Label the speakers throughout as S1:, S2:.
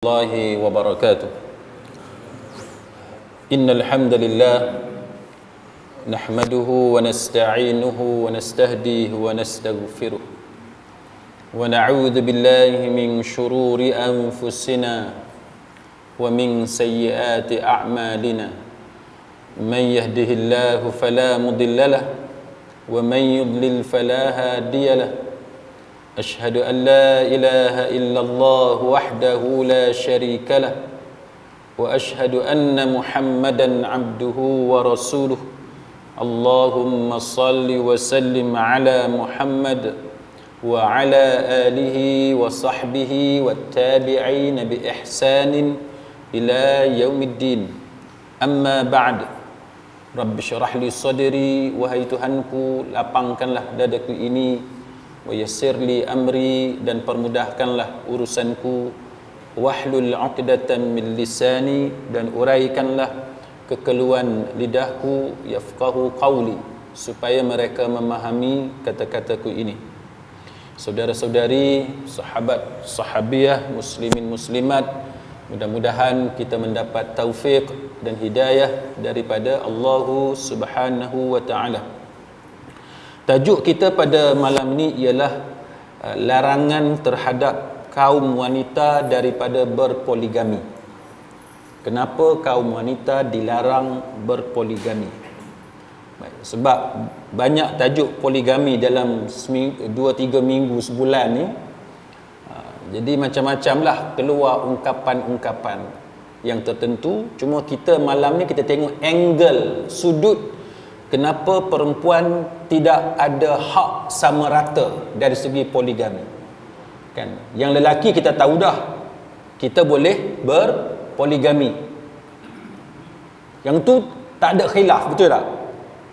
S1: الله وبركاته. إن الحمد لله نحمده ونستعينه ونستهديه ونستغفره ونعوذ بالله من شرور أنفسنا ومن سيئات أعمالنا. من يهده الله فلا مضل له ومن يضلل فلا هادي له. أشهد أن لا إله إلا الله وحده لا شريك له وأشهد أن محمدا عبده ورسوله. اللهم صل وسلم على محمد وعلى آله وصحبه والتابعين بإحسان إلى يوم الدين. أما بعد. Rabbi syarah li sadri, wahai Tuhanku, lapangkanlah dadaku ini, wa yassir li amri, dan permudahkanlah urusanku, wahlul 'uqdatam min lisani, dan uraikanlah kekeluhan lidahku, yafqahu qawli, supaya mereka memahami kata-kataku ini. Saudara-saudari, sahabat sahabiah, muslimin muslimat, mudah-mudahan kita mendapat taufik dan hidayah daripada Allah Subhanahu wa ta'ala. Tajuk kita pada malam ini ialah larangan terhadap kaum wanita daripada berpoligami. Kenapa kaum wanita dilarang berpoligami? Sebab banyak tajuk poligami dalam 2-3 minggu sebulan ni. Jadi macam-macam lah keluar ungkapan-ungkapan yang tertentu. Cuma kita malam ni kita tengok angle, sudut kenapa perempuan tidak ada hak sama rata dari segi poligami. Kan? Yang lelaki kita tahu dah, kita boleh berpoligami. Yang tu tak ada khilaf, betul tak?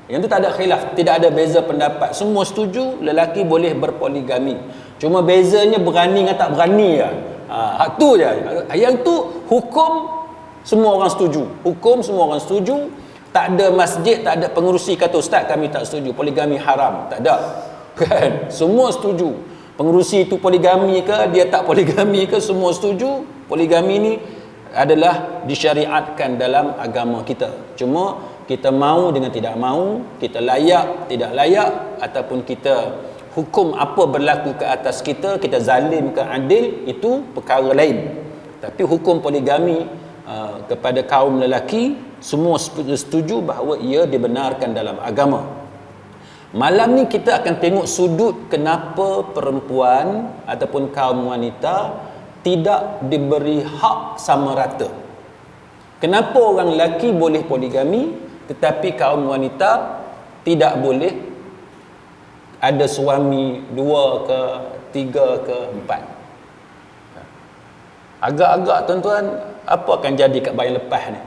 S1: Yang tu tak ada khilaf, tidak ada beza pendapat. Semua setuju lelaki boleh berpoligami. Cuma bezanya berani dengan tak berani lah. Hak tu je. Yang tu hukum semua orang setuju. Hukum semua orang setuju. Tak ada masjid, tak ada pengerusi kata, ustaz kami tak setuju, poligami haram. Tak ada. Kan? Semua setuju. Pengerusi itu poligami ke, dia tak poligami ke, semua setuju. Poligami ni adalah disyariatkan dalam agama kita. Cuma kita mau dengan tidak mau, kita layak, tidak layak, ataupun kita hukum apa berlaku ke atas kita, kita zalim ke adil, itu perkara lain. Tapi hukum poligami kepada kaum lelaki, semua setuju bahawa ia dibenarkan dalam agama. Malam ni kita akan tengok sudut kenapa perempuan ataupun kaum wanita tidak diberi hak sama rata. Kenapa orang lelaki boleh poligami tetapi kaum wanita tidak boleh ada suami 2 ke 3 ke 4. Agak-agak tuan-tuan, apa akan jadi kat bayang lepas ni?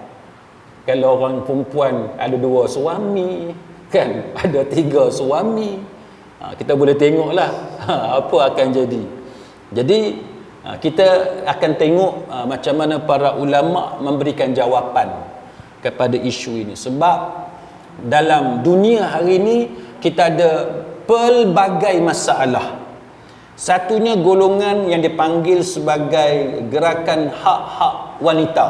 S1: Kalau orang perempuan ada 2 suami, kan, ada 3 suami, kita boleh tengoklah apa akan jadi. Jadi kita akan tengok macam mana para ulama memberikan jawapan kepada isu ini. Sebab dalam dunia hari ini kita ada pelbagai masalah. Satunya golongan yang dipanggil sebagai gerakan hak-hak wanita.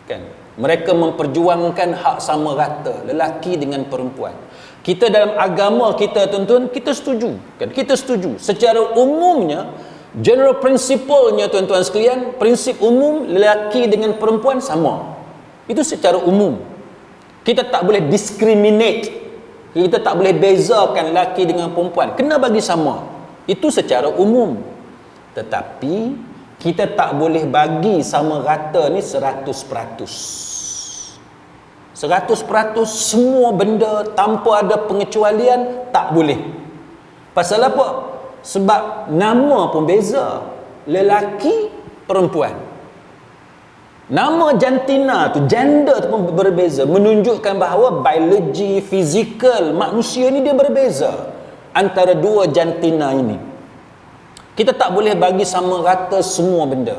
S1: Kan? Mereka memperjuangkan hak sama rata lelaki dengan perempuan. Kita dalam agama kita tuan-tuan, kita setuju. Kan? Kita setuju. Secara umumnya, general principle-nya tuan-tuan sekalian, prinsip umum lelaki dengan perempuan sama. Itu secara umum. Kita tak boleh discriminate. Kita tak boleh bezakan lelaki dengan perempuan. Kena bagi sama. Itu secara umum. Tetapi kita tak boleh bagi sama rata ni 100%. 100% semua benda tanpa ada pengecualian tak boleh. Pasal apa? Sebab nama pun beza. Lelaki, perempuan. Nama jantina tu, gender tu pun berbeza, menunjukkan bahawa biologi, fizikal manusia ni dia berbeza antara 2 jantina ini. Kita tak boleh bagi sama rata semua benda.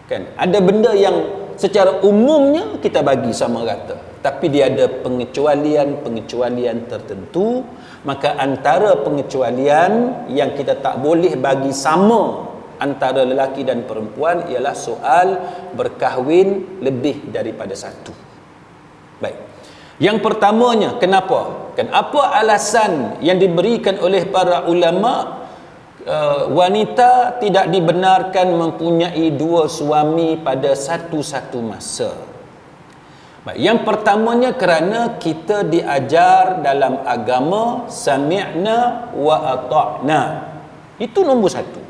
S1: Kan? Ada benda yang secara umumnya kita bagi sama rata, tapi dia ada pengecualian-pengecualian tertentu. Maka antara pengecualian yang kita tak boleh bagi sama antara lelaki dan perempuan ialah soal berkahwin lebih daripada satu. Baik. Yang pertamanya, kenapa? Apa alasan yang diberikan oleh para ulama wanita tidak dibenarkan mempunyai dua suami pada satu-satu masa? Baik. Yang pertamanya kerana kita diajar dalam agama sami'na wa ata'na. Itu nombor satu.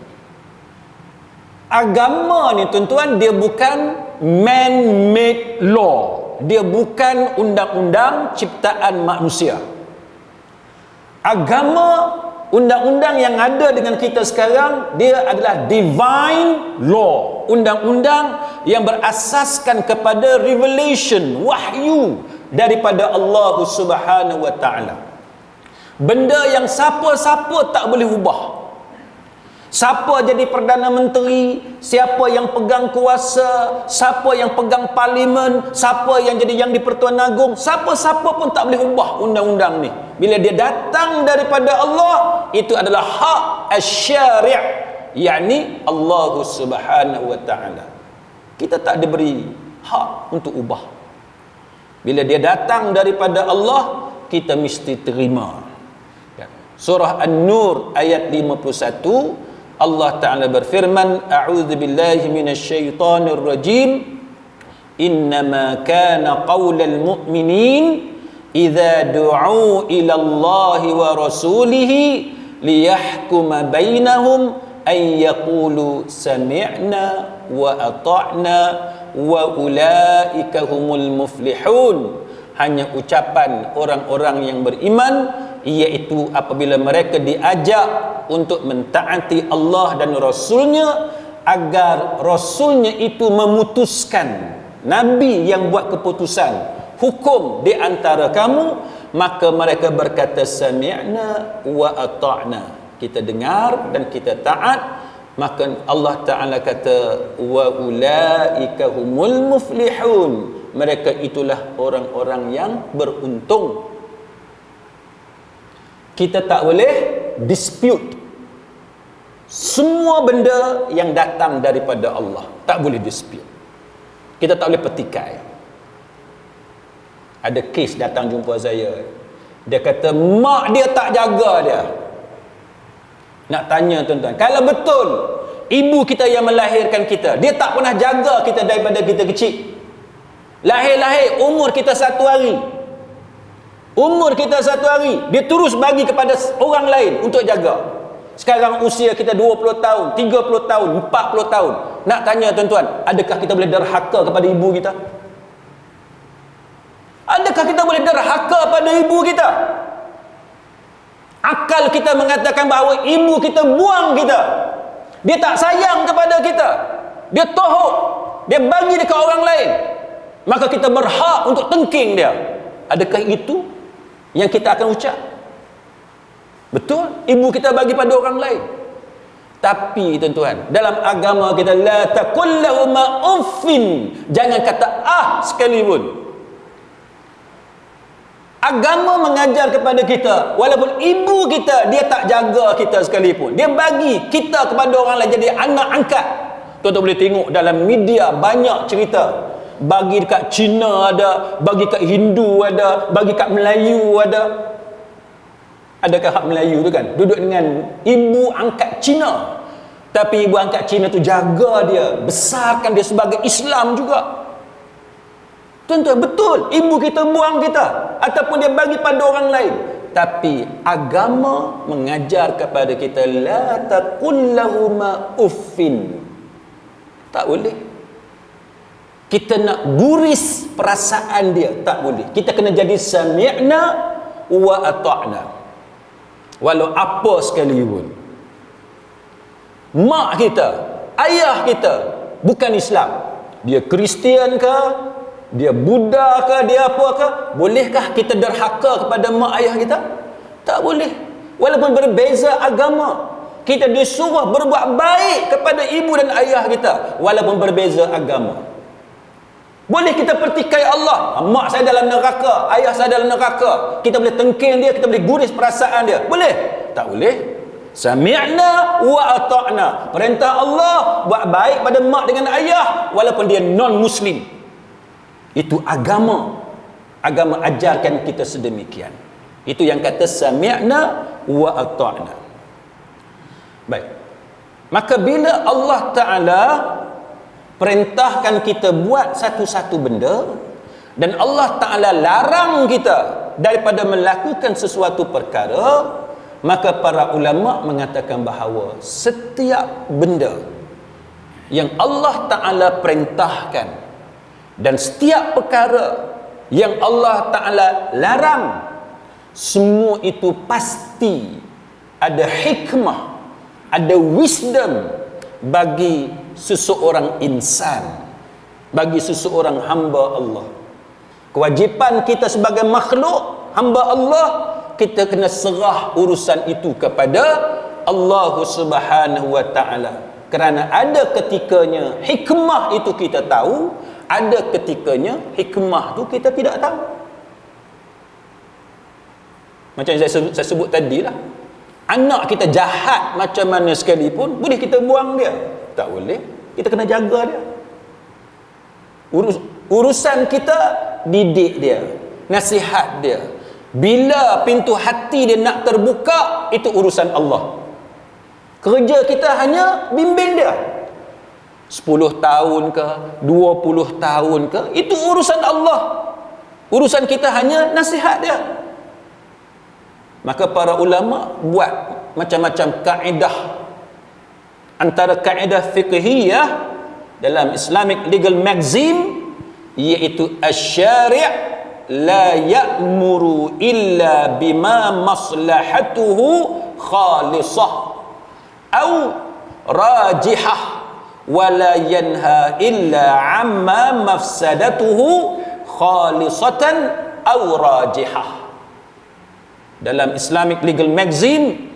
S1: Agama ni tuan-tuan, dia bukan man-made law. Dia bukan undang-undang ciptaan manusia. Agama, undang-undang yang ada dengan kita sekarang, dia adalah divine law. Undang-undang yang berasaskan kepada revelation, wahyu daripada Allah Subhanahu wa taala. Benda yang siapa-siapa tak boleh ubah. Siapa jadi Perdana Menteri, siapa yang pegang kuasa, siapa yang pegang parlimen, siapa yang jadi yang di Pertuan Agong, siapa-siapa pun tak boleh ubah undang-undang ni. Bila dia datang daripada Allah, itu adalah hak asy-syari', yakni Allah Subhanahu wa taala. Kita tak diberi hak untuk ubah. Bila dia datang daripada Allah, kita mesti terima. Surah An-Nur ayat 51, Allah Ta'ala berfirman, A'udzu billahi minasyaitonir rajim, innama kana qaulal mu'minin idza du'u ila Allah wa rasulihi liyahkuma bainahum ay yaqulu sami'na wa ata'na wa ulaika humul muflihun. Hanya ucapan orang-orang yang beriman, iaitu apabila mereka diajak untuk mentaati Allah dan Rasulnya, agar Rasulnya itu memutuskan, Nabi yang buat keputusan hukum di antara kamu, maka mereka berkata sami'na wa ata'na, kita dengar dan kita taat. Maka Allah Ta'ala kata wa ulaika humul muflihun, mereka itulah orang-orang yang beruntung. Kita tak boleh dispute semua benda yang datang daripada Allah, tak boleh dispute. Kita tak boleh petikai. Ada kes datang jumpa saya, dia kata mak dia tak jaga dia. Nak tanya tuan-tuan, kalau betul ibu kita yang melahirkan kita, dia tak pernah jaga kita daripada kita kecil, lahir-lahir umur kita 1 hari, umur kita 1 hari, dia terus bagi kepada orang lain untuk jaga. Sekarang usia kita 20 tahun, 30 tahun, 40 tahun. Nak tanya tuan-tuan, adakah kita boleh derhaka kepada ibu kita? Adakah kita boleh derhaka pada ibu kita? Akal kita mengatakan bahawa ibu kita buang kita, dia tak sayang kepada kita, dia tohok, dia bagi dekat orang lain, maka kita berhak untuk tengking dia. Adakah itu yang kita akan ucap? Betul, ibu kita bagi pada orang lain. Tapi tuan-tuan, dalam agama kita, la taqul lahuma uffin, jangan kata sekalipun. Agama mengajar kepada kita, walaupun ibu kita dia tak jaga kita sekalipun, dia bagi kita kepada orang lain jadi anak angkat. Tuan-tuan boleh tengok dalam media banyak cerita, bagi dekat Cina ada, bagi kat Hindu ada, bagi kat Melayu ada. Adakah hak Melayu tu kan duduk dengan ibu angkat Cina, tapi ibu angkat Cina tu jaga dia, besarkan dia sebagai Islam juga. Tuan-tuan, betul ibu kita buang kita ataupun dia bagi pada orang lain, tapi agama mengajar kepada kita la taqul lahuma uffin. Tak boleh kita nak guris perasaan dia, tak boleh. Kita kena jadi sami'na wa ata'na, walau apa sekalipun. Mak kita, ayah kita bukan Islam, dia Kristian ke, dia Buddha ke, dia apa ke, bolehkah kita derhaka kepada mak ayah kita? Tak boleh. Walaupun berbeza agama, kita disuruh berbuat baik kepada ibu dan ayah kita walaupun berbeza agama. Boleh kita pertikai Allah, mak saya dalam neraka, ayah saya dalam neraka, kita boleh tengking dia, kita boleh guris perasaan dia? Boleh? Tak boleh. Sami'na wa ata'na. Perintah Allah buat baik pada mak dengan ayah walaupun dia non muslim. Itu agama ajarkan kita sedemikian. Itu yang kata sami'na wa ata'na. Baik. Maka bila Allah Ta'ala perintahkan kita buat satu-satu benda dan Allah Ta'ala larang kita daripada melakukan sesuatu perkara, maka para ulama mengatakan bahawa setiap benda yang Allah Ta'ala perintahkan dan setiap perkara yang Allah Ta'ala larang, semua itu pasti ada hikmah, ada wisdom bagi seseorang insan, bagi seseorang hamba Allah. Kewajipan kita sebagai makhluk hamba Allah, kita kena serah urusan itu kepada Allah Subhanahu wa Ta'ala. Kerana ada ketikanya hikmah itu kita tahu, ada ketikanya hikmah itu kita tidak tahu. Macam yang saya sebut tadi lah, anak kita jahat macam mana sekalipun, boleh kita buang dia? Tak boleh. Kita kena jaga dia. Urusan kita didik dia, nasihat dia. Bila pintu hati dia nak terbuka, itu urusan Allah. Kerja kita hanya bimbing dia. 10 tahun ke, 20 tahun ke, itu urusan Allah. Urusan kita hanya nasihat dia. Maka para ulama buat macam-macam kaedah. Antara kaedah fiqhiyah dalam Islamic legal maxim, iaitu asy-syari' la ya'muru illa bima maslahatuhu khalisah au rajihah wa la yanha illa amma mafsadatuhu khalisatan au rajihah. Dalam Islamic legal maxim,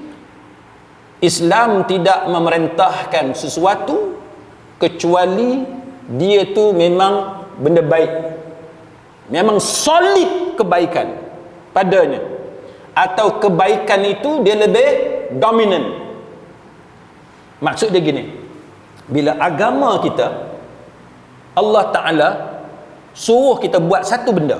S1: Islam tidak memerintahkan sesuatu kecuali dia tu memang benda baik, memang solid kebaikan padanya, atau kebaikan itu dia lebih dominan. Maksud dia gini, bila agama kita Allah Ta'ala suruh kita buat satu benda,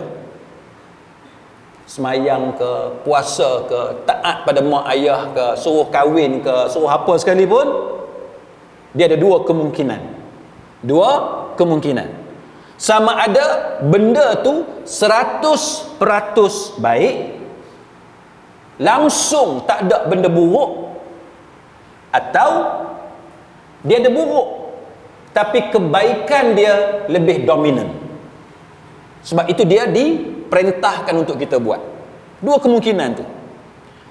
S1: semayang ke, puasa ke, taat pada mak ayah ke, suruh kahwin ke, suruh apa sekalipun, dia ada dua kemungkinan. Sama ada benda tu 100% baik, langsung tak ada benda buruk, atau dia ada buruk tapi kebaikan dia lebih dominan. Sebab itu dia diperintahkan untuk kita buat. Dua kemungkinan tu.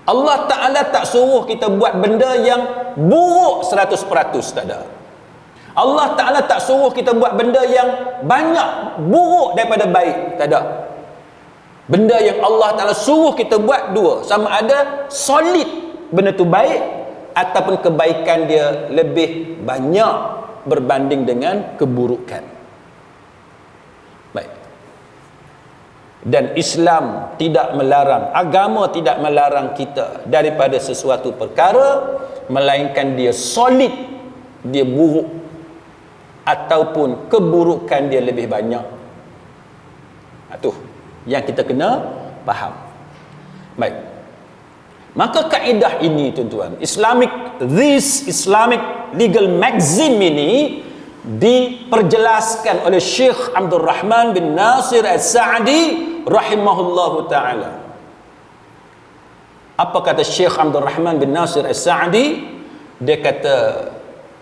S1: Allah Ta'ala tak suruh kita buat benda yang buruk 100%, tak ada. Allah Ta'ala tak suruh kita buat benda yang banyak buruk daripada baik, tak ada. Benda yang Allah Ta'ala suruh kita buat dua, sama ada solid benda tu baik ataupun kebaikan dia lebih banyak berbanding dengan keburukan. Baik. Dan Islam tidak melarang, agama tidak melarang kita daripada sesuatu perkara, melainkan dia solid, dia buruk, ataupun keburukan dia lebih banyak. Itu yang kita kena faham. Baik. Maka kaedah ini, tuan-tuan, Islamic legal maxim ini diperjelaskan oleh Syekh Abdul Rahman bin Nasir As-Sa'di rahimahullahu ta'ala. Apa kata Syekh Abdul Rahman bin Nasir As-Sa'di? Dia kata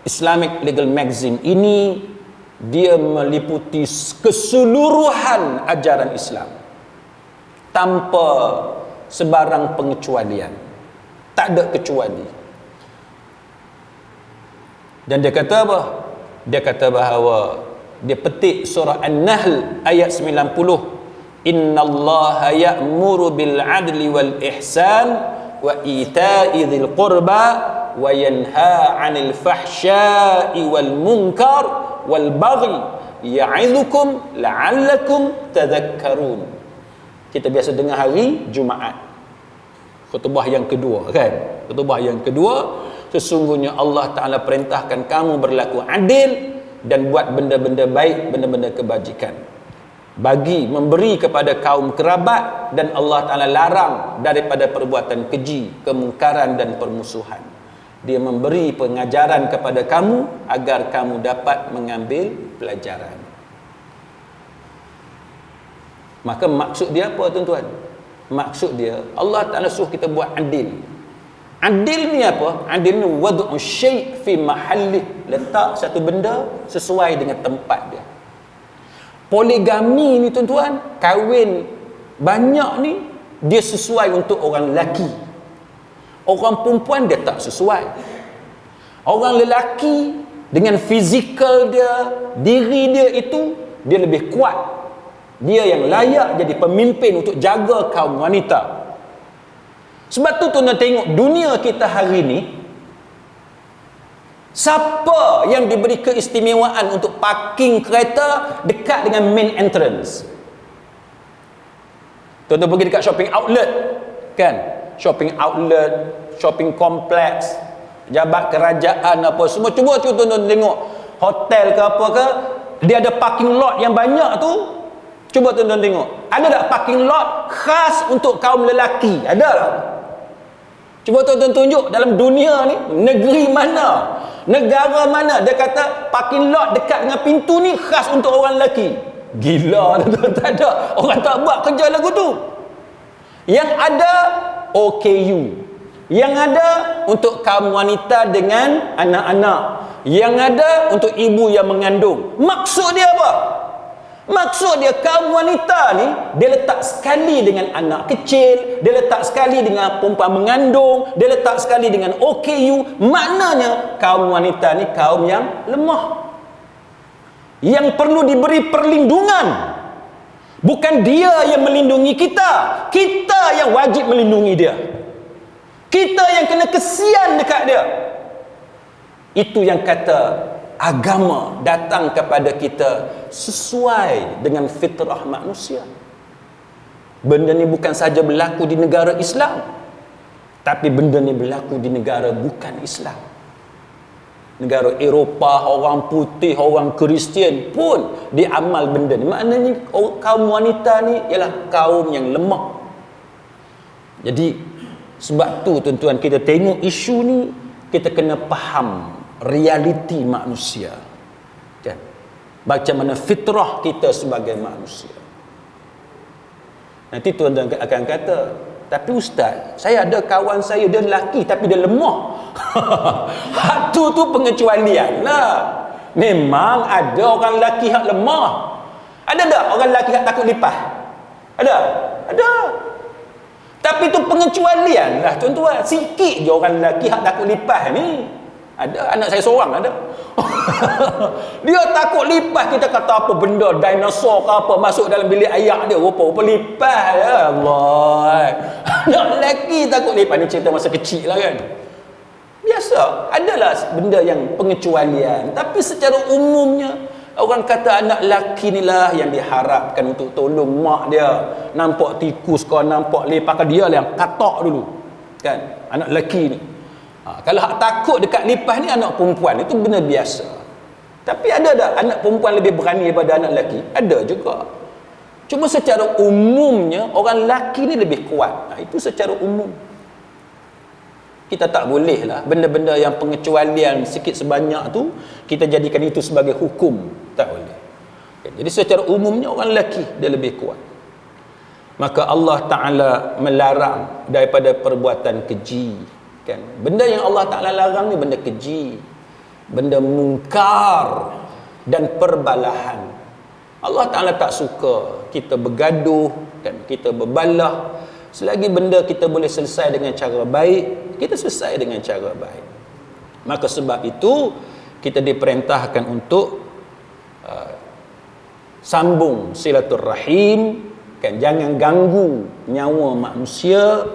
S1: Islamic legal maxim ini dia meliputi keseluruhan ajaran Islam tanpa sebarang pengecualian, tak ada kecuali. Dan dia kata apa? Dia kata bahawa dia petik surah An-Nahl ayat 90, innallaha ya'muru bil adli wal ihsan wa ita'i dzil qurba wa yanha 'anil fahsya'i wal munkar wal baghi ya'idzukum la'allakum tadhakkarun. Kita biasa dengar hari Jumaat. Khutbah yang kedua kan. Khutbah yang kedua, sesungguhnya Allah Ta'ala perintahkan kamu berlaku adil dan buat benda-benda baik, benda-benda kebajikan, bagi memberi kepada kaum kerabat, dan Allah Ta'ala larang daripada perbuatan keji, kemungkaran dan permusuhan. Dia memberi pengajaran kepada kamu agar kamu dapat mengambil pelajaran. Maka maksud dia apa tuan-tuan? Maksud dia Allah Ta'ala suruh kita buat adil. Adil ni apa? Adil ni wad'u syai' fi mahallih, letak satu benda sesuai dengan tempat dia. Poligami ni tuan-tuan, kahwin banyak ni dia sesuai untuk orang lelaki. Orang perempuan dia tak sesuai. Orang lelaki dengan fizikal dia, diri dia itu, dia lebih kuat. Dia yang layak jadi pemimpin untuk jaga kaum wanita. Sebab tu tuan-tuan tengok dunia kita hari ni, siapa yang diberi keistimewaan untuk parking kereta dekat dengan main entrance? Tuan-tuan pergi dekat shopping outlet kan, shopping outlet, shopping kompleks, jabat kerajaan apa semua, cuba tuan-tuan tengok hotel ke apa ke, dia ada parking lot yang banyak tu. Cuba tuan-tuan tengok, ada tak parking lot khas untuk kaum lelaki? Ada tak? Cuba tuan-tuan tunjuk dalam dunia ni, negeri mana, negara mana dia kata parking lot dekat dengan pintu ni khas untuk orang lelaki? Gila tuan-tuan, tak ada. Orang tak buat kerja lagu tu. Yang ada OKU, yang ada untuk kaum wanita dengan anak-anak, yang ada untuk ibu yang mengandung. Maksud dia apa? Maksud dia kaum wanita ni dia letak sekali dengan anak kecil, dia letak sekali dengan perempuan mengandung, dia letak sekali dengan OKU. Maknanya kaum wanita ni kaum yang lemah, yang perlu diberi perlindungan. Bukan dia yang melindungi kita, kita yang wajib melindungi dia. Kita yang kena kesian dekat dia. Itu yang kata agama datang kepada kita sesuai dengan fitrah manusia. Benda ni bukan saja berlaku di negara Islam, tapi benda ni berlaku di negara bukan Islam. Negara Eropah, orang putih, orang Kristian pun diamal benda ni. Maknanya kaum wanita ni ialah kaum yang lemah. Jadi sebab tu tuan-tuan, kita tengok isu ni, kita kena faham realiti manusia kan? Macam mana fitrah kita sebagai manusia. Nanti tuan-tuan akan kata, tapi ustaz, saya ada kawan saya, dia lelaki tapi dia lemah. Hak tu pengecualian lah. Memang ada orang lelaki hak lemah. Ada tak orang lelaki hak takut lipas? Ada? Ada. Tapi tu pengecualian lah tuan-tuan. Sikit je orang lelaki hak takut lipas ni. Ada, anak saya seorang ada. Dia takut lipas. Kita kata apa benda dinosaur ke apa masuk dalam bilik ayak dia, rupa-rupa lipas. Ya Allah. Anak lelaki takut lipas. Ni cerita masa kecil lah kan. Biasa. Adalah benda yang pengecualian. Tapi secara umumnya orang kata anak lelaki ni lah yang diharapkan untuk tolong mak dia. Nampak tikus kau, nampak lipas, dia lah yang katak dulu kan, anak lelaki ni. Kalau hak takut dekat lipas ni anak perempuan, itu benda biasa. Tapi ada tak anak perempuan lebih berani daripada anak lelaki? Ada juga. Cuma secara umumnya orang lelaki ni lebih kuat. Itu secara umum. Kita tak boleh lah benda-benda yang pengecualian sikit sebanyak tu kita jadikan itu sebagai hukum. Tak boleh. Jadi secara umumnya orang lelaki dia lebih kuat. Maka Allah Ta'ala melarang daripada perbuatan keji kan? Benda yang Allah Ta'ala larang ni benda keji, benda mungkar dan perbalahan. Allah Ta'ala tak suka kita bergaduh kan, kita berbalah. Selagi benda kita boleh selesai dengan cara baik, kita selesai dengan cara baik. Maka sebab itu kita diperintahkan untuk sambung silaturrahim kan, jangan ganggu nyawa manusia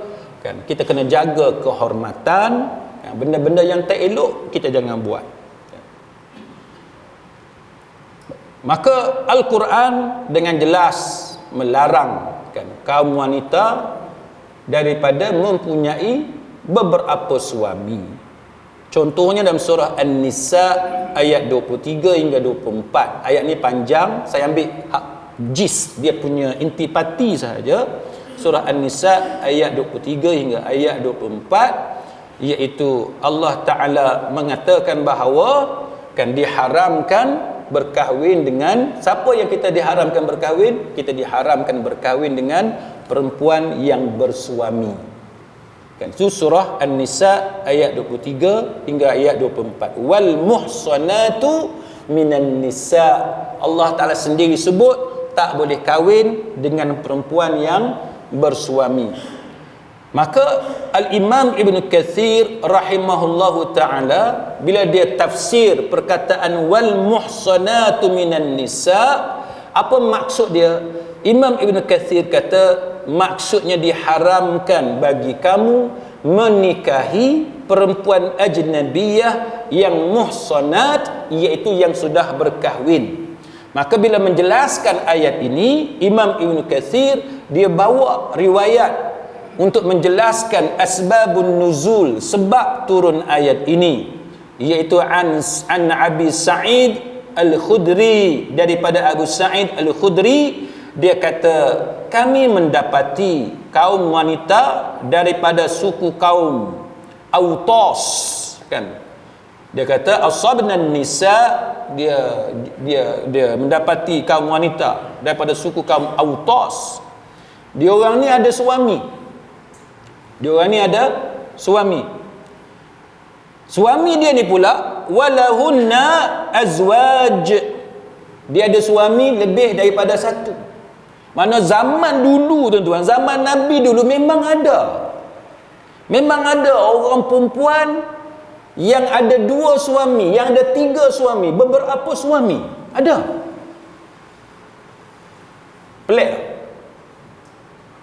S1: kan? Kita kena jaga kehormatan kan? Benda-benda yang tak elok kita jangan buat. Maka Al-Quran dengan jelas melarang kan, kaum wanita daripada mempunyai beberapa suami. Contohnya dalam surah An-Nisa ayat 23 hingga 24. Ayat ni panjang, saya ambil gist dia punya intipati sahaja. Surah An-Nisa ayat 23 hingga ayat 24, iaitu Allah Ta'ala mengatakan bahawa kan diharamkan berkahwin dengan siapa yang kita diharamkan berkahwin? Kita diharamkan berkahwin dengan perempuan yang bersuami. Kan itu surah An-Nisa ayat 23 hingga ayat 24. Wal muhsanatu minan nisa. Allah Ta'ala sendiri sebut tak boleh kahwin dengan perempuan yang bersuami. Maka Al-Imam Ibn Kathir rahimahullahu ta'ala, bila dia tafsir perkataan wal muhsanatu minan nisa, apa maksud dia? Imam Ibn Kathir kata maksudnya diharamkan bagi kamu menikahi perempuan ajnabiyah yang muhsanat, iaitu yang sudah berkahwin. Maka bila menjelaskan ayat ini, Imam Ibn Kathir dia bawa riwayat untuk menjelaskan asbabun nuzul, sebab turun ayat ini, iaitu an Abi Sa'id Al-Khudri, daripada Abu Sa'id Al-Khudri, dia kata kami mendapati kaum wanita daripada suku kaum Autas, kan, dia kata asabnan nisa, dia mendapati kaum wanita daripada suku kaum Autas. Dia orang ni ada suami. Suami dia ni pula walahunna azwaj. Dia ada suami lebih daripada satu. Mana zaman dulu tuan-tuan, zaman Nabi dulu memang ada orang perempuan yang ada 2 suami, yang ada 3 suami, beberapa suami. Ada. Pelik tak?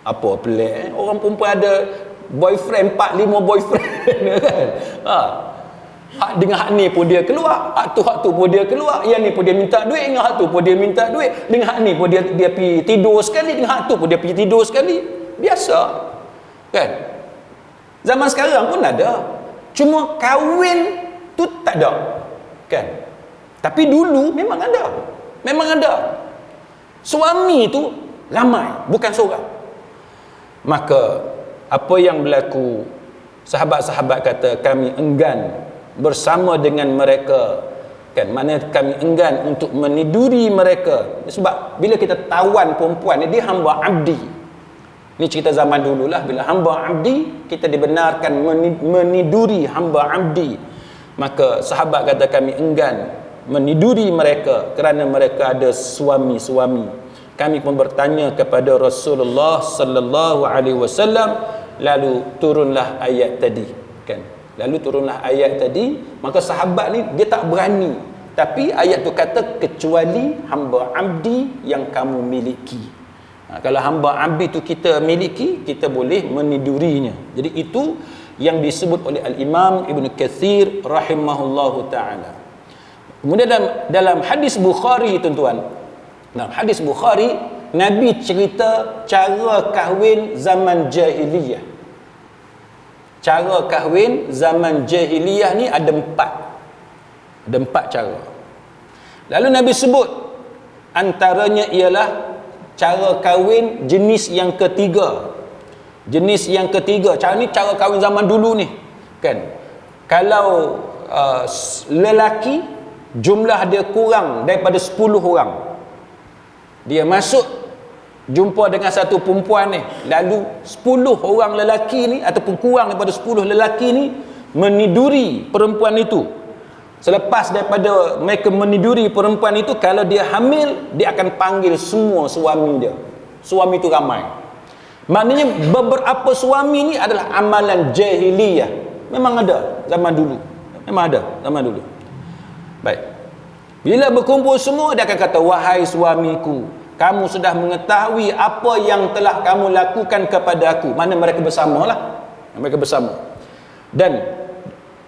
S1: Apa pelik? Orang perempuan ada boyfriend, 4-5 boyfriend kan? Hak dengan hak ni pun dia keluar, hak tu pun dia keluar, yang ni pun dia minta duit, dengan hak tu pun dia minta duit, dengan hak ni pun dia pergi tidur sekali, dengan hak tu pun dia pergi tidur sekali. Biasa kan? Zaman sekarang pun ada, cuma kahwin tu tak ada kan? Tapi dulu memang ada suami tu ramai, bukan seorang. Maka apa yang berlaku, sahabat-sahabat kata kami enggan bersama dengan mereka, kan, mana kami enggan untuk meniduri mereka. Sebab bila kita tawan perempuan ni, dia hamba abdi. Ni cerita zaman dululah, bila hamba abdi, kita dibenarkan meniduri hamba abdi. Maka sahabat kata kami enggan meniduri mereka kerana mereka ada suami-suami. Kami pun bertanya kepada Rasulullah sallallahu alaihi wasallam, lalu turunlah ayat tadi, kan? Maka sahabat ni dia tak berani. Tapi ayat tu kata kecuali hamba abdi yang kamu miliki. Kalau hamba abdi tu kita miliki, kita boleh menidurinya. Jadi itu yang disebut oleh Al-Imam Ibn Kathir rahimahullahu ta'ala. Kemudian dalam hadis Bukhari tuan-tuan, dalam hadis Bukhari, Nabi cerita cara kahwin zaman jahiliyah. Cara kahwin zaman jahiliyah ni ada 4 cara. Lalu Nabi sebut antaranya ialah cara kahwin jenis yang ketiga. Cara ni cara kahwin zaman dulu ni, kan? Kalau lelaki jumlah dia kurang daripada 10 orang, dia masuk jumpa dengan satu perempuan ni, lalu 10 orang lelaki ni ataupun kurang daripada 10 lelaki ni meniduri perempuan itu. Selepas daripada mereka meniduri perempuan itu, kalau dia hamil, dia akan panggil semua suami dia. Suami itu ramai. Maknanya beberapa suami ni adalah amalan jahiliyah. Memang ada zaman dulu. Baik. Bila berkumpul semua, dia akan kata, wahai suamiku, kamu sudah mengetahui apa yang telah kamu lakukan kepada aku. Mana mereka bersamalah. Mereka bersama. Dan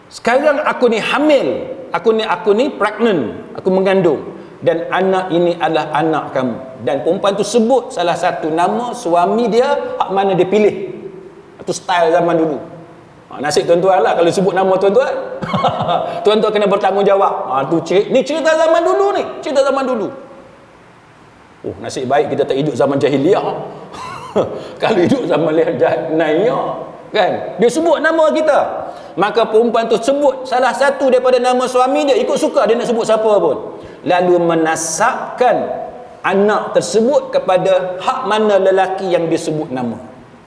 S1: sekarang aku ni hamil. Aku ni pregnant. Aku mengandung. Dan anak ini adalah anak kamu. Dan perempuan tu sebut salah satu nama suami dia, hak mana dia pilih. Itu style zaman dulu. Nasib tuan-tuan lah kalau sebut nama tuan-tuan. Tuan-tuan kena bertanggungjawab. Ni cerita zaman dulu ni. Cerita zaman dulu. Oh, nasib baik kita tak hidup zaman jahiliah. Kalau hidup zaman jahiliyah, kan? Dia sebut nama kita. Maka perempuan tu sebut salah satu daripada nama suami dia, ikut suka dia nak sebut siapa pun. Lalu menasabkan anak tersebut kepada hak mana lelaki yang disebut nama.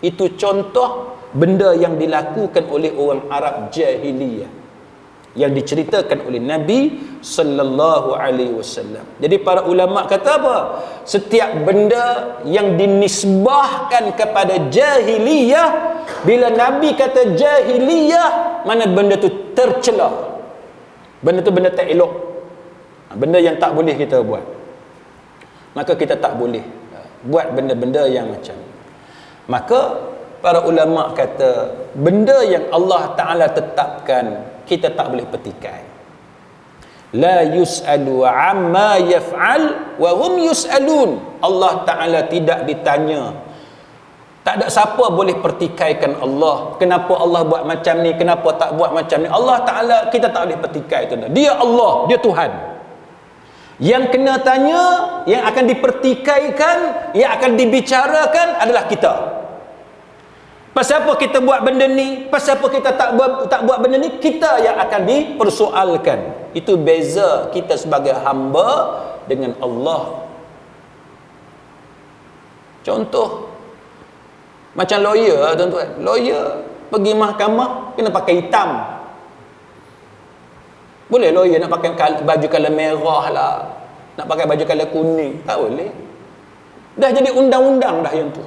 S1: Itu contoh benda yang dilakukan oleh orang Arab jahiliyah yang diceritakan oleh Nabi sallallahu alaihi wasallam. Jadi para ulama kata apa? Setiap benda yang dinisbahkan kepada jahiliyah, bila Nabi kata jahiliyah, mana benda tu tercela. Benda tu benda tak elok. Benda yang tak boleh kita buat. Maka kita tak boleh buat benda-benda yang macam ni. Maka para ulama kata benda yang Allah Ta'ala tetapkan kita tak boleh petikai. La yus'alu amma yaf'al wa hum yus'alun. Allah Ta'ala tidak ditanya. Tak ada siapa boleh pertikaikan Allah. Kenapa Allah buat macam ni, kenapa tak buat macam ni. Allah Ta'ala kita tak boleh petikai tu. Dia Allah, dia Tuhan. Yang kena tanya, yang akan dipertikaikan, yang akan dibicarakan adalah kita. Pasal apa kita buat benda ni, pasal apa kita tak buat benda ni, kita yang akan dipersoalkan. Itu beza kita sebagai hamba dengan Allah. Contoh macam lawyer, tuan-tuan. Lawyer pergi mahkamah kena pakai hitam. Boleh lawyer nak pakai baju color merah lah, nak pakai baju color kuning? Tak boleh. Dah jadi undang-undang dah yang tu.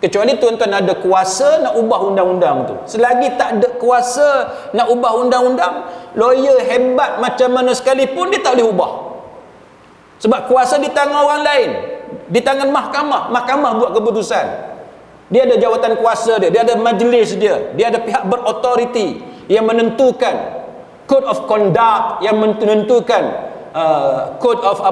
S1: Kecuali tuan-tuan ada kuasa nak ubah undang-undang tu. Selagi tak ada kuasa nak ubah undang-undang, lawyer hebat macam mana sekalipun dia tak boleh ubah. Sebab kuasa di tangan orang lain, di tangan mahkamah. Mahkamah buat keputusan. Dia ada jawatan kuasa dia, dia ada majlis dia, dia ada pihak berautoriti yang menentukan code of conduct, yang menentukan code of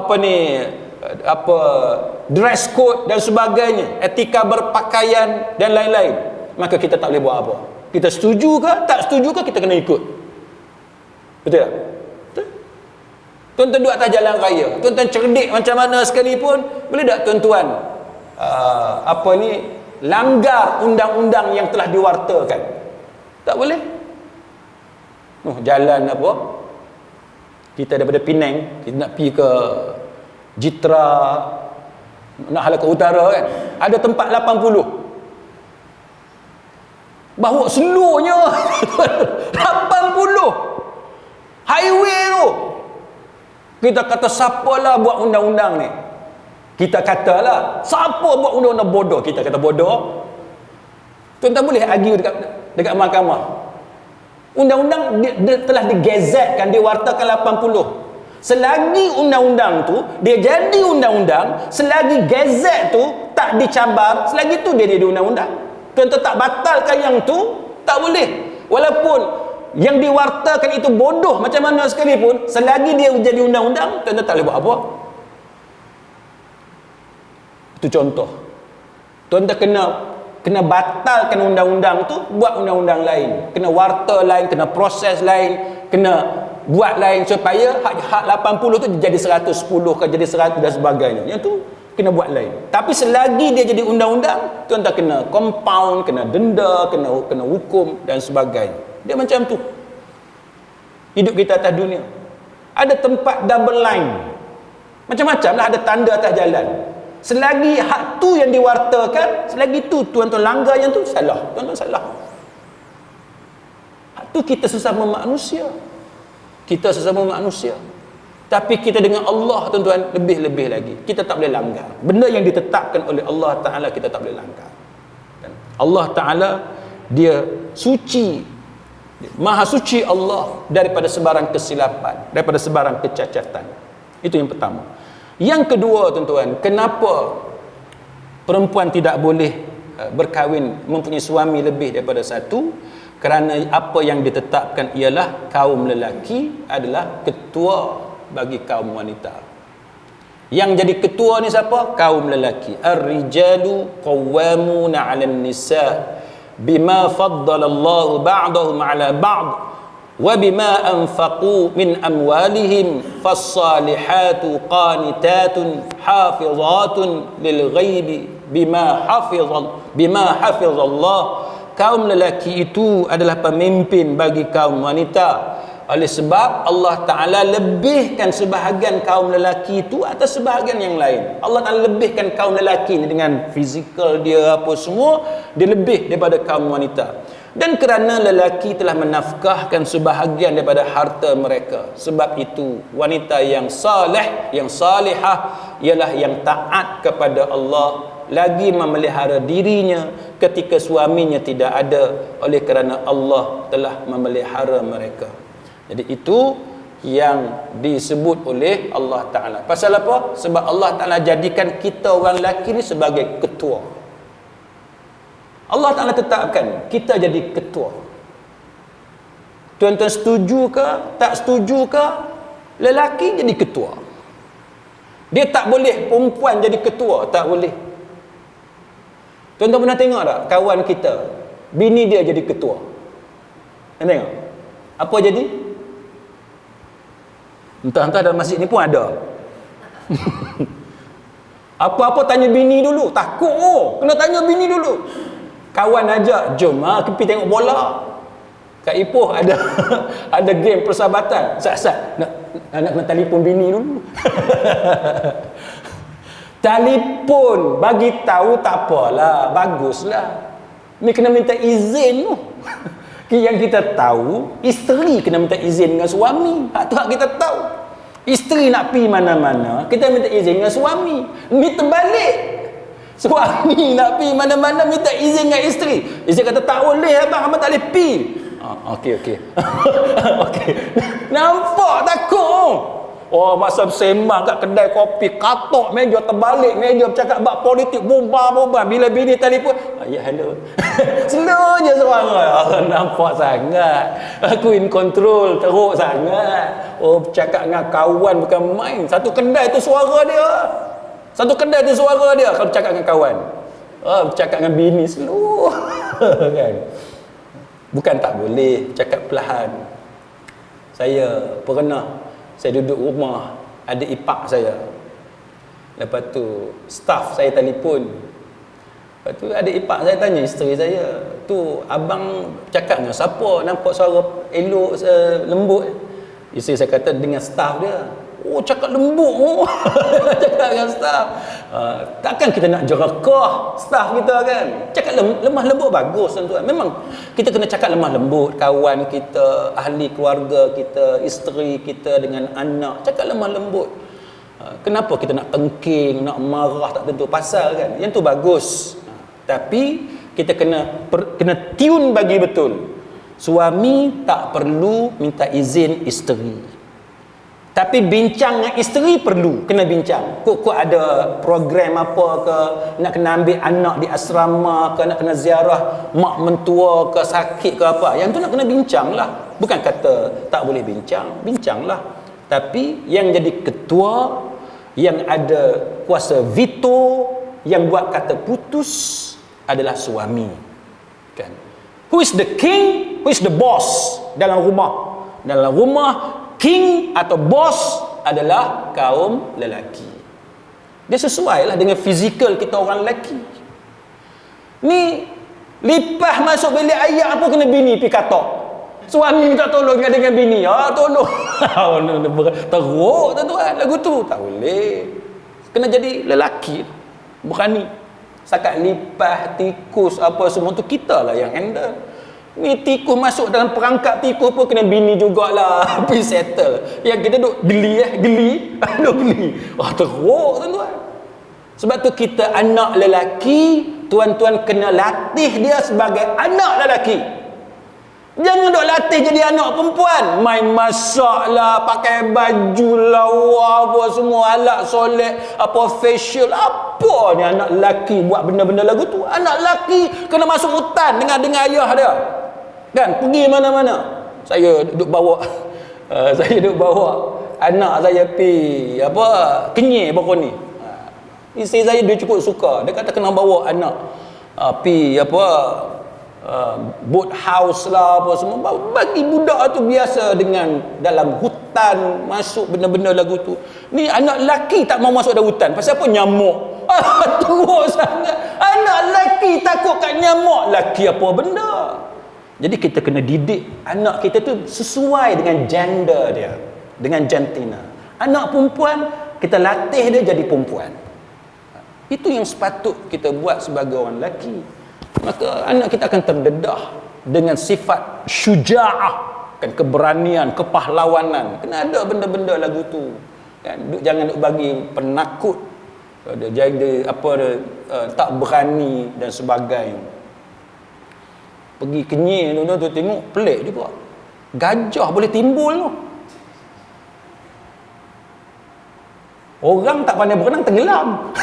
S1: dress code dan sebagainya, etika berpakaian dan lain-lain. Maka kita tak boleh buat apa. Kita setuju ke tak setuju ke, kita kena ikut. Betul tak? Betul? Tuan-tuan duduk atas jalan raya, tuan-tuan cerdik macam mana sekalipun, boleh tak tuan-tuan langgar undang-undang yang telah diwartakan? Tak boleh. Jalan apa, kita daripada Penang kita nak pergi ke Jitra, nak hala ke utara kan, ada tempat 80, bawa slownya 80 highway tu. Kita kata siapalah buat undang-undang ni, kita katalah siapa buat undang-undang bodoh, kita kata bodoh. Tuan-tuan boleh argue dekat mahkamah. Undang-undang telah digazetkan, diwartakan 80. Selagi undang-undang tu dia jadi undang-undang, selagi gazet tu tak dicabar, selagi tu dia jadi undang-undang. Tuan-tuan tak batalkan yang tu, tak boleh. Walaupun yang diwartakan itu bodoh macam mana sekalipun, selagi dia jadi undang-undang, tuan-tuan tak boleh buat apa. Itu contoh. Tuan-tuan kena batalkan undang-undang tu, buat undang-undang lain, kena warta lain, kena proses lain, kena buat lain supaya hak 80 tu jadi 110 ke jadi 100 dan sebagainya. Yang tu kena buat lain. Tapi selagi dia jadi undang-undang, tuan-tuan kena compound, kena denda, kena hukum dan sebagainya. Dia macam tu hidup kita atas dunia. Ada tempat double line, macam-macam lah, ada tanda atas jalan. Selagi hak tu yang diwartakan, selagi tu tuan-tuan langgar yang tu, salah. Tuan-tuan salah. Hak tu kita sesama manusia. Kita sesama manusia. Tapi kita dengan Allah, tuan-tuan, lebih-lebih lagi. Kita tak boleh langgar. Benda yang ditetapkan oleh Allah Ta'ala, kita tak boleh langgar. Dan Allah Ta'ala, dia suci, maha suci Allah daripada sebarang kesilapan, daripada sebarang kecacatan. Itu yang pertama. Yang kedua, tuan-tuan, kenapa perempuan tidak boleh berkahwin, mempunyai suami lebih daripada satu? Kerana apa yang ditetapkan ialah kaum lelaki adalah ketua bagi kaum wanita. Yang jadi ketua ni siapa? Kaum lelaki. Ar-rijalu qawwamuna 'alan nisa. bima faddalallahu ba'dahum 'ala ba'd wa bima anfaqu min amwalihim fas-salihatu qanitatun hafizatun lil ghaibi bima hafizallah. Kaum lelaki itu adalah pemimpin bagi kaum wanita. Oleh sebab Allah Ta'ala lebihkan sebahagian kaum lelaki itu atas sebahagian yang lain. Allah Ta'ala lebihkan kaum lelaki ni dengan fizikal dia apa semua, dia lebih daripada kaum wanita. Dan kerana lelaki telah menafkahkan sebahagian daripada harta mereka, sebab itu wanita yang saleh, yang salihah ialah yang taat kepada Allah, lagi memelihara dirinya ketika suaminya tidak ada, oleh kerana Allah telah memelihara mereka. Jadi itu yang disebut oleh Allah Ta'ala. Pasal apa? Sebab Allah Ta'ala jadikan kita orang lelaki ni sebagai ketua. Allah Ta'ala tetapkan kita jadi ketua. Tuan-tuan setuju ke tak setuju ke, lelaki jadi ketua. Dia tak boleh perempuan jadi ketua, tak boleh. Tuan-tuan pernah tengok tak kawan kita, bini dia jadi ketua? Tuan tengok apa jadi? Entah-entah dalam masjid ni pun ada. Apa-apa tanya bini dulu. Takut kena tanya bini dulu. Kawan ajak, jom pergi tengok bola. Kat Ipoh ada ada game persahabatan. Sat-sat nak kena telefon bini dulu. Telefon bagi tahu tak apalah, baguslah. Ni kena minta izin tu. Yang kita tahu, isteri kena minta izin dengan suami. Hak tu hak kita tahu. Isteri nak pergi mana-mana, kita minta izin dengan suami. Ni terbalik. Suami nak pergi mana-mana minta izin dengan isteri. Isteri kata tak boleh abang tak boleh pergi. Okey. Okey. Nampak takut. Oh, masa bersembang kat kedai kopi, katok meja terbalik, meja bercakap bab politik, boba. Bila bini telefon, ya hello. Slow je suara. Nampak sangat. Aku in control, teruk sangat. Oh, bercakap dengan kawan bukan main. Satu kedai tu suara dia. Kalau bercakap dengan kawan. Bercakap dengan bini slow. Kan? Bukan tak boleh, cakap perlahan. Saya pernah duduk rumah, ada ipak saya. Lepas tu staff saya telefon. Lepas tu ada ipak saya tanya isteri saya, tu abang cakap dengan siapa, nampak suara elok, lembut? Isteri saya kata dengan staff dia. Oh, cakap lembut. Cakap dengan staff. Takkan kita nak jerakah staff kita kan? Cakap lemah lembut bagus tuan-tuan. Memang kita kena cakap lemah lembut. Kawan kita, ahli keluarga kita, isteri kita dengan anak, cakap lemah lembut. Kenapa kita nak tengking, nak marah tak tentu pasal kan? Yang tu bagus. Tapi kita kena tune bagi betul. Suami tak perlu minta izin isteri. Tapi bincang dengan isteri perlu, kena bincang. Kok ada program apa ke, nak kena ambil anak di asrama ke, nak kena ziarah mak mentua ke, sakit ke apa. Yang tu nak kena bincang lah. Bukan kata tak boleh bincang lah. Tapi yang jadi ketua, yang ada kuasa veto, yang buat kata putus adalah suami. Kan? Who is the king? Who is the boss dalam rumah? Dalam rumah, king atau bos adalah kaum lelaki. Dia sesuai lah dengan fizikal kita orang lelaki. Ni lipah masuk bilik ayah apa kena bini pergi katok. Suami minta tolong dengan bini. Tolong. Teruk tuan-tuan lagu tu. Tak boleh. Kena jadi lelaki. Berani. Sakat lipah, tikus apa semua tu kita lah yang handle. Ni tikus masuk dalam perangkap tikus pun kena bini jugalah. Pergi settle. Yang kita duk geli. Duk geli. Teruk tuan-tuan. Sebab tu kita anak lelaki, tuan-tuan kena latih dia sebagai anak lelaki. Jangan duk latih jadi anak perempuan. Main masak lah, pakai baju lawa apa semua, alat solek, apa facial, apa ni anak lelaki buat benda-benda lagu tu. Anak lelaki kena masuk hutan dengan ayah dia. Kan, pergi mana-mana. Saya duduk bawa anak saya pergi Kenyir baru ni. Isteri saya dia cukup suka. Dia kata kena bawa anak pergi boat house lah apa semua. Bagi budak tu biasa dengan dalam hutan masuk benda-benda lagu tu. Ni anak lelaki tak mau masuk dalam hutan. Pasal apa? Nyamuk. Teruk sangat. Anak lelaki takut kat nyamuk. Lelaki apa benda? Jadi kita kena didik anak kita tu sesuai dengan gender dia, dengan jantina. Anak perempuan, kita latih dia jadi perempuan. Itu yang sepatut kita buat sebagai orang lelaki. Maka anak kita akan terdedah dengan sifat syuja'ah, kan, keberanian, kepahlawanan. Kena ada benda-benda lagu tu. Kan? Jangan duk bagi penakut, jadi tak berani dan sebagainya. Pergi Kenyir tu tengok pelik juga. Gajah boleh timbul tu. Orang tak pandai berenang tenggelam.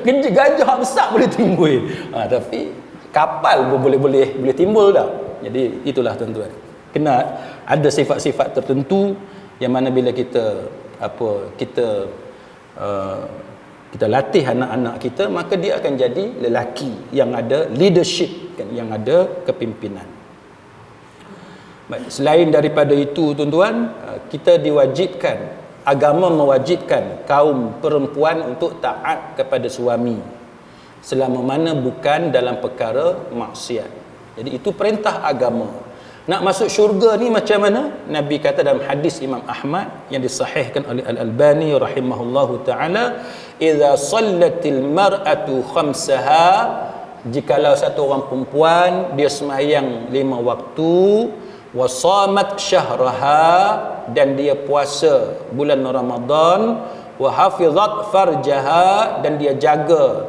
S1: Gajah besar boleh timbul. Tapi kapal pun boleh timbul dah. Jadi itulah tuan-tuan. Kena ada sifat-sifat tertentu yang mana bila kita latih anak-anak kita, maka dia akan jadi lelaki yang ada leadership, kan, yang ada kepimpinan. Baik, selain daripada itu tuan-tuan, kita diwajibkan, agama mewajibkan kaum perempuan untuk taat kepada suami selama mana bukan dalam perkara maksiat. Jadi itu perintah agama. Nak masuk syurga ni macam mana? Nabi kata dalam hadis Imam Ahmad yang disahihkan oleh Al-Albani rahimahullahu ta'ala, idza sallatil mar'atu khamsaha, jikalau satu orang perempuan dia sembahyang 5 waktu, wa shamat syahraha, dan dia puasa bulan Ramadan, wa hafizat farjaha, dan dia jaga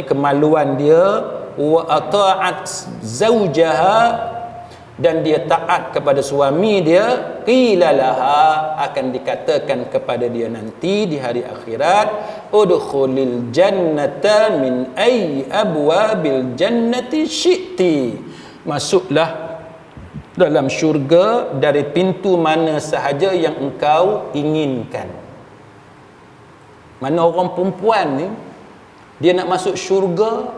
S1: kemaluan dia, wa ata'at zawjaha, dan dia taat kepada suami dia, qila laha, akan dikatakan kepada dia nanti di hari akhirat, udkhulil jannata min ayyi abwabil jannati syi'ti, masuklah dalam syurga dari pintu mana sahaja yang engkau inginkan. Mana orang perempuan ni dia nak masuk syurga,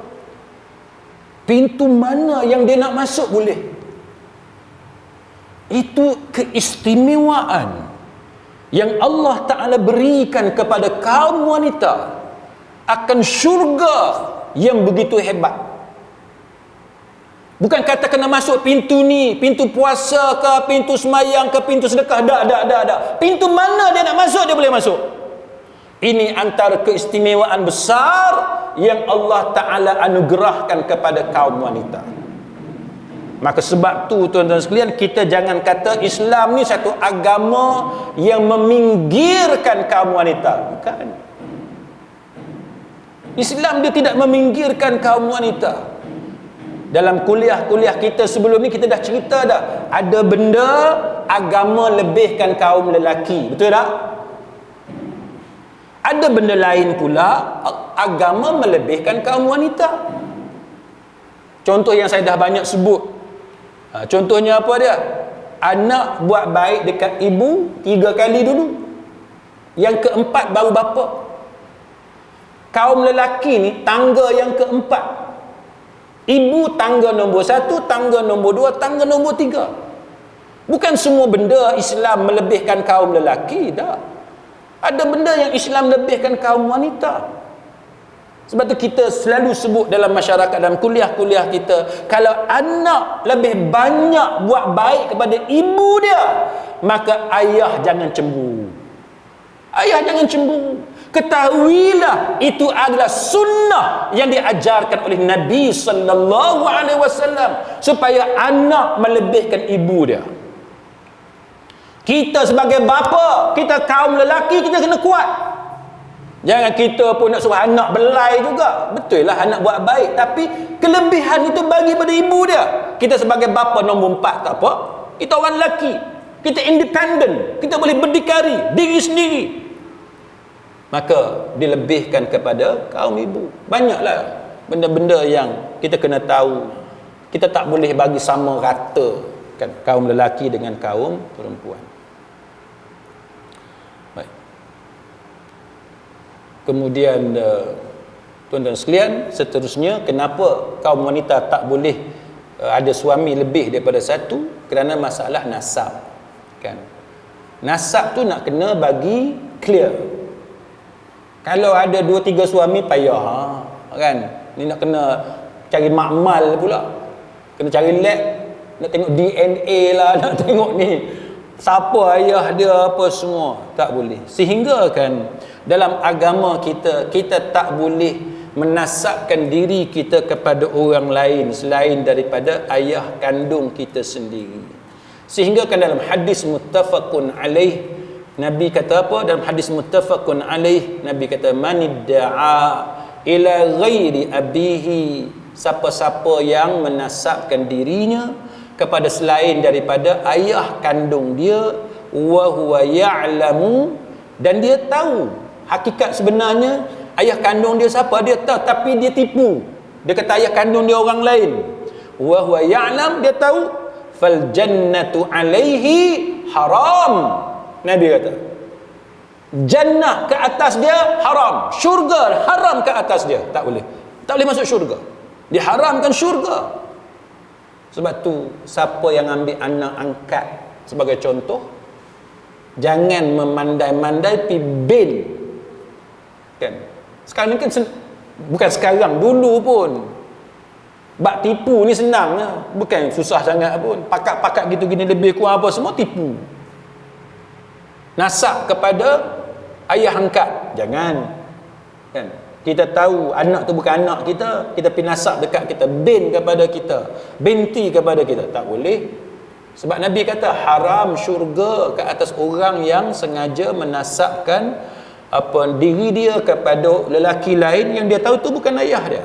S1: pintu mana yang dia nak masuk boleh. Itu keistimewaan yang Allah Ta'ala berikan kepada kaum wanita akan syurga yang begitu hebat. Bukan kata kena masuk pintu ni, pintu puasa ke, pintu semayang ke, pintu sedekah. Tak. Pintu mana dia nak masuk, dia boleh masuk. Ini antara keistimewaan besar yang Allah Ta'ala anugerahkan kepada kaum wanita. Maka sebab tu tuan-tuan sekalian, kita jangan kata Islam ni satu agama yang meminggirkan kaum wanita. Bukan. Islam dia tidak meminggirkan kaum wanita. Dalam kuliah-kuliah kita sebelum ni kita dah cerita dah, ada benda agama lebihkan kaum lelaki. Betul tak? Ada benda lain pula agama melebihkan kaum wanita. Contoh yang saya dah banyak sebut. Contohnya apa dia? Anak buat baik dekat ibu 3 kali dulu, yang keempat baru bapa. Kaum lelaki ni tangga yang keempat. Ibu tangga nombor 1, tangga nombor 2, tangga nombor 3. Bukan semua benda Islam melebihkan kaum lelaki, tak. Ada benda yang Islam lebihkan kaum wanita. Sebab tu kita selalu sebut dalam masyarakat, dalam kuliah-kuliah kita, kalau anak lebih banyak buat baik kepada ibu dia, maka ayah jangan cemburu. Ayah jangan cemburu. Ketahuilah itu adalah sunnah yang diajarkan oleh Nabi sallallahu alaihi wasallam, supaya anak melebihkan ibu dia. Kita sebagai bapa, kita kaum lelaki, kita kena kuat. Jangan kita pun nak suruh anak belai juga. Betul lah anak buat baik, tapi kelebihan itu bagi pada ibu dia. Kita sebagai bapa nombor 4 tak apa. Kita orang lelaki, kita independen, kita boleh berdikari diri sendiri. Maka dilebihkan kepada kaum ibu. Banyaklah benda-benda yang kita kena tahu. Kita tak boleh bagi sama rata, kan, kaum lelaki dengan kaum perempuan. Kemudian tuan-tuan sekalian, seterusnya, kenapa kaum wanita tak boleh ada suami lebih daripada satu kerana masalah nasab, kan. Nasab tu nak kena bagi clear. Kalau ada 2-3 suami payah, kan. Ni nak kena cari makmal pula, kena cari lab, nak tengok DNA lah, nak tengok ni siapa ayah dia apa semua. Tak boleh. Sehingga kan dalam agama kita, kita tak boleh menasabkan diri kita kepada orang lain selain daripada ayah kandung kita sendiri. Sehingga kan dalam hadis muttafaqun alaih, Nabi kata apa? Dalam hadis muttafaqun alaih, Nabi kata manidda'a ila ghairi abihi, siapa-siapa yang menasabkan dirinya kepada selain daripada ayah kandung dia, wa huwa ya'lamu, dan dia tahu hakikat sebenarnya ayah kandung dia siapa, dia tahu tapi dia tipu. Dia kata ayah kandung dia orang lain. Wa huwa ya'lam, dia tahu, fal jannatu alaihi haram. Nabi kata jannah ke atas dia haram, syurga haram ke atas dia, tak boleh masuk syurga, diharamkan syurga. Sebab tu siapa yang ambil anak angkat sebagai contoh, jangan memandai-mandai pi bin, kan. Sekarang ni kan bukan sekarang, dulu pun bak tipu ni senang, bukan susah sangat pun. Pakat-pakat gitu gini lebih kurang apa semua tipu. Nasab kepada ayah angkat jangan, kan. Kita tahu anak tu bukan anak kita, kita pergi nasab dekat kita, bin kepada kita, binti kepada kita, tak boleh. Sebab Nabi kata haram syurga ke atas orang yang sengaja menasabkan diri dia kepada lelaki lain yang dia tahu tu bukan ayah dia.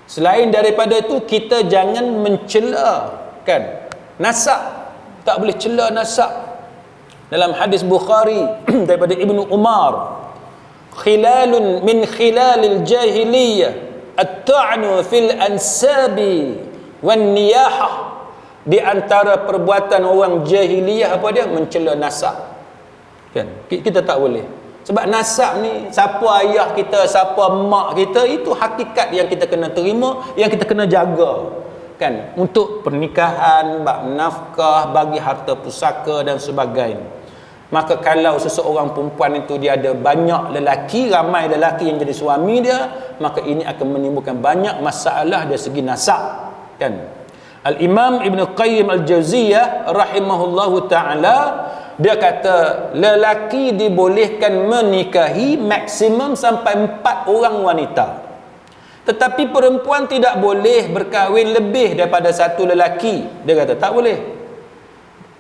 S1: Selain daripada itu, kita jangan mencela, kan, nasab. Tak boleh cela nasab. Dalam hadis Bukhari daripada Ibnu Umar, khilalun min khilalil jahiliyah at-ta'nu fil ansabi wan niyahah. Di antara perbuatan orang jahiliyah apa dia? Mencela nasab, kan. Kita tak boleh. Sebab nasab ni, siapa ayah kita, siapa mak kita, itu hakikat yang kita kena terima, yang kita kena jaga, kan, untuk pernikahan, bab nafkah, bagi harta pusaka dan sebagainya. Maka kalau seseorang perempuan itu dia ada banyak lelaki, ramai lelaki yang jadi suami dia, maka ini akan menimbulkan banyak masalah dari segi nasab, kan. Al-Imam Ibn Qayyim Al-Jauziyah rahimahullahu ta'ala, dia kata lelaki dibolehkan menikahi maksimum sampai 4 orang wanita, tetapi perempuan tidak boleh berkahwin lebih daripada 1 lelaki. Dia kata tak boleh.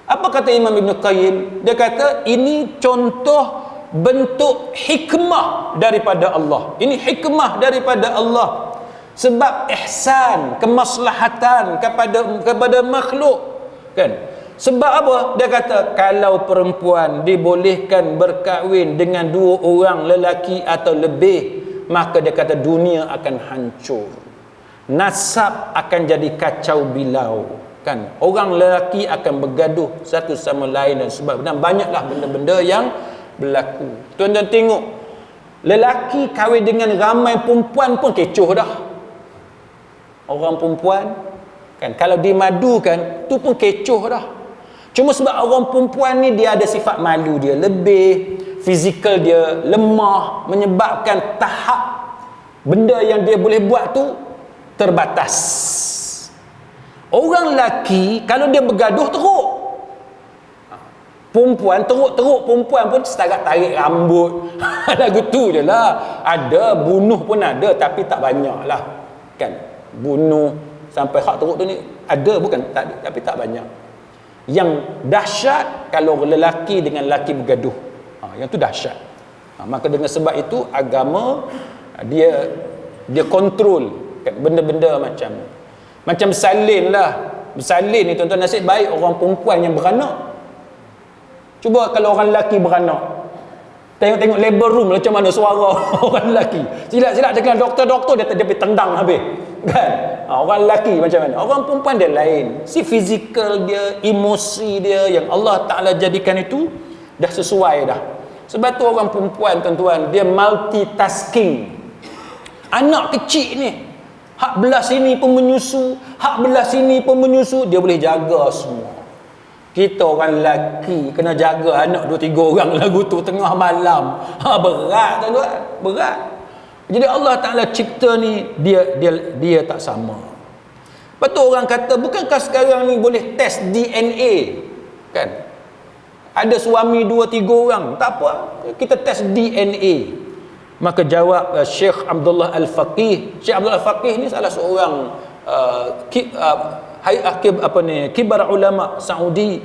S1: Apa kata Imam Ibn Qayyim? Dia kata ini contoh bentuk hikmah daripada Allah. Ini hikmah daripada Allah. Sebab ihsan, kemaslahatan kepada makhluk, kan. Sebab apa? Dia kata kalau perempuan dibolehkan berkahwin dengan 2 orang lelaki atau lebih, maka dia kata dunia akan hancur. Nasab akan jadi kacau bilau, kan. Orang lelaki akan bergaduh satu sama lain dan sebab, dan banyaklah benda-benda yang berlaku. Tuan-tuan tengok, lelaki kahwin dengan ramai perempuan pun kecoh dah. Orang perempuan, kan, kalau dimadukan tu pun kecoh dah. Cuma sebab orang perempuan ni dia ada sifat malu dia lebih, fizikal dia lemah, menyebabkan tahap benda yang dia boleh buat tu terbatas. Orang lelaki kalau dia bergaduh teruk, perempuan teruk-teruk, perempuan pun setakat tarik rambut lagu tu je lah. Ada bunuh pun ada, tapi tak banyak lah, kan. Bunuh sampai hak teruk tu ni ada, bukan tak ada, tapi tak banyak. Yang dahsyat kalau lelaki dengan lelaki bergaduh, yang tu dahsyat. Maka dengan sebab itu agama dia kontrol, kan, benda-benda macam salin lah. Bersalin ni tuan-tuan, nasib baik orang perempuan yang beranak. Cuba kalau orang lelaki beranak, tengok labor room macam mana suara orang lelaki. Silap-silap dengan doktor-doktor dia pergi tendang habis, kan. Orang lelaki macam mana? Orang perempuan dia lain. Si fizikal dia, emosi dia yang Allah Ta'ala jadikan itu dah sesuai dah. Sebab tu orang perempuan tuan-tuan, dia multitasking. Anak kecil ni, hak belah sini pun menyusu, hak belah sini pun menyusu, dia boleh jaga semua. Kita orang lelaki kena jaga anak 2-3 orang lagu tu tengah malam. Berat tuan-tuan, berat. Jadi Allah Taala cipta ni dia tak sama. Lepas tu orang kata, bukankah sekarang ni boleh test DNA? Kan? Ada suami 2-3 orang, tak apa, kita test DNA. Maka jawab Syekh Abdullah Al-Faqih. Syekh Abdullah Al-Faqih ni salah seorang kibar ulama Saudi.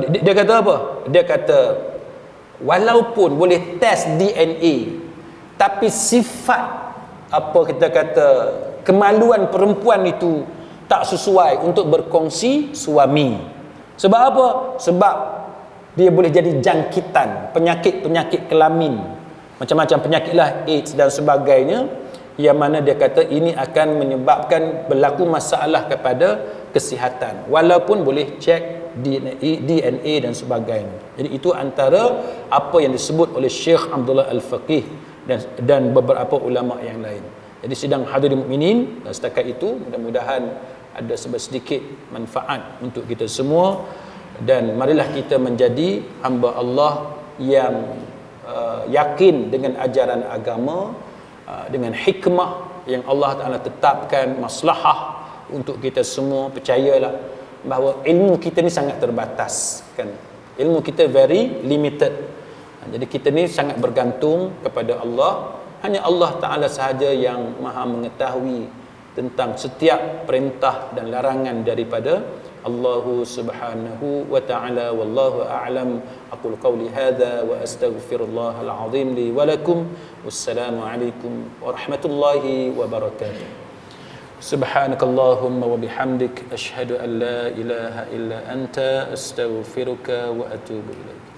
S1: Dia kata apa? Dia kata walaupun boleh test DNA, tapi sifat apa kita kata kemaluan perempuan itu tak sesuai untuk berkongsi suami. Sebab apa? Sebab dia boleh jadi jangkitan penyakit-penyakit kelamin, macam-macam penyakit lah, AIDS dan sebagainya, yang mana dia kata ini akan menyebabkan berlaku masalah kepada kesihatan, walaupun boleh cek DNA dan sebagainya. Jadi itu antara apa yang disebut oleh Syekh Abdullah Al-Faqih dan beberapa ulama yang lain. Jadi sidang hadirin mukminin, setakat itu mudah-mudahan ada sedikit manfaat untuk kita semua, dan marilah kita menjadi hamba Allah yang yakin dengan ajaran agama, dengan hikmah yang Allah Ta'ala tetapkan maslahah untuk kita semua. Percayalah bahawa ilmu kita ni sangat terbatas, kan? Ilmu kita very limited. Jadi kita ni sangat bergantung kepada Allah. Hanya Allah Ta'ala sahaja yang maha mengetahui tentang setiap perintah dan larangan daripada Allah Subhanahu wa ta'ala. Wallahu a'lam. Aqulu qawli hadha wa astaghfirullahal azim li wa lakum. Wassalamu alaikum warahmatullahi wabarakatuh. Subhanakallahumma wa bihamdik, ashhadu an la ilaha illa anta, astaghfiruka wa atubu ilaik.